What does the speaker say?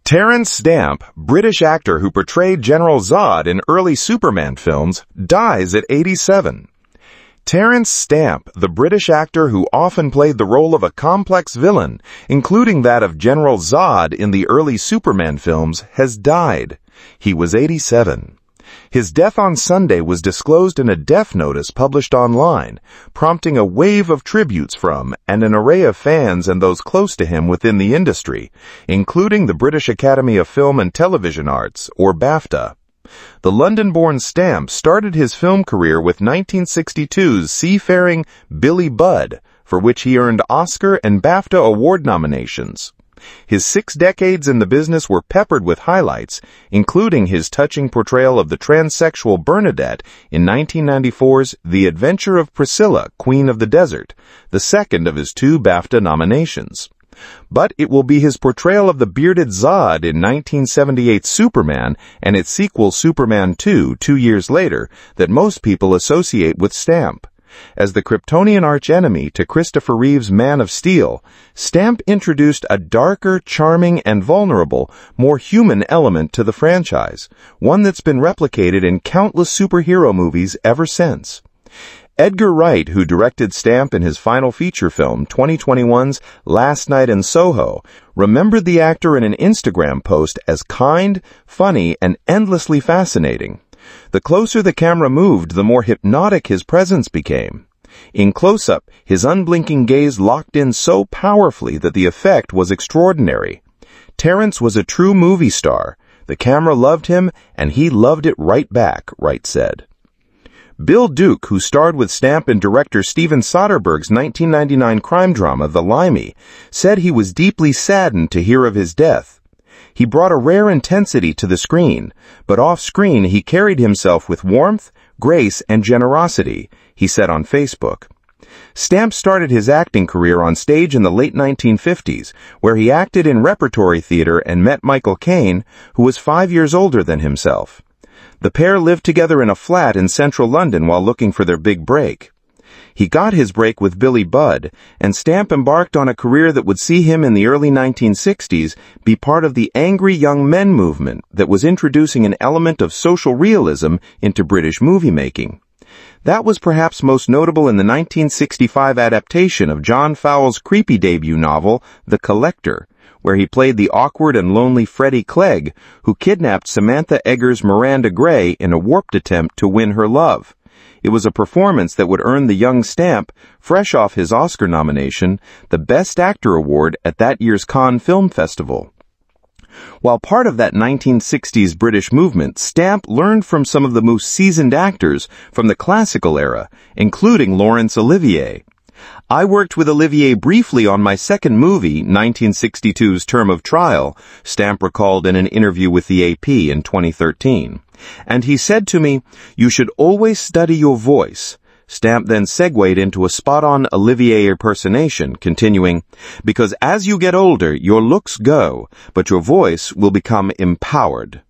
Terence Stamp, British actor who portrayed General Zod in early Superman films, dies at 87. Terence Stamp, the British actor who often played the role of a complex villain, including that of General Zod in the early Superman films, has died. He was 87. His death on Sunday was disclosed in a death notice published online, prompting a wave of tributes from and an array of fans and those close to him within the industry, including the British Academy of Film and Television Arts, or BAFTA. The London-born Stamp started his film career with 1962's seafaring Billy Budd, for which he earned Oscar and BAFTA award nominations. His 6 decades in the business were peppered with highlights, including his touching portrayal of the transsexual Bernadette in 1994's The Adventure of Priscilla, Queen of the Desert, the second of his 2 BAFTA nominations. But it will be his portrayal of the bearded Zod in 1978's Superman and its sequel Superman 2 years later that most people associate with Stamp. As the Kryptonian archenemy to Christopher Reeve's Man of Steel, Stamp introduced a darker, charming, and vulnerable, more human element to the franchise, one that's been replicated in countless superhero movies ever since. Edgar Wright, who directed Stamp in his final feature film, 2021's Last Night in Soho, remembered the actor in an Instagram post as kind, funny, and endlessly fascinating. The closer the camera moved, the more hypnotic his presence became. In close-up, his unblinking gaze locked in so powerfully that the effect was extraordinary. Terence was a true movie star. The camera loved him, and he loved it right back, Wright said. Bill Duke, who starred with Stamp in director Steven Soderbergh's 1999 crime drama The Limey, said he was deeply saddened to hear of his death. He brought a rare intensity to the screen, but off-screen he carried himself with warmth, grace, and generosity, he said on Facebook. Stamp started his acting career on stage in the late 1950s, where he acted in repertory theater and met Michael Caine, who was 5 years older than himself. The pair lived together in a flat in central London while looking for their big break. He got his break with Billy Budd, and Stamp embarked on a career that would see him in the early 1960s be part of the angry young men movement that was introducing an element of social realism into British movie-making. That was perhaps most notable in the 1965 adaptation of John Fowles' creepy debut novel, The Collector, where he played the awkward and lonely Freddie Clegg, who kidnapped Samantha Eggar's Miranda Gray in a warped attempt to win her love. It was a performance that would earn the young Stamp, fresh off his Oscar nomination, the Best Actor award at that year's Cannes Film Festival. While part of that 1960s British movement, Stamp learned from some of the most seasoned actors from the classical era, including Laurence Olivier. I worked with Olivier briefly on my second movie, 1962's Term of Trial, Stamp recalled in an interview with the AP in 2013. And he said to me, "You should always study your voice." Stamp then segued into a spot-on Olivier impersonation, continuing, "Because as you get older, your looks go, but your voice will become empowered."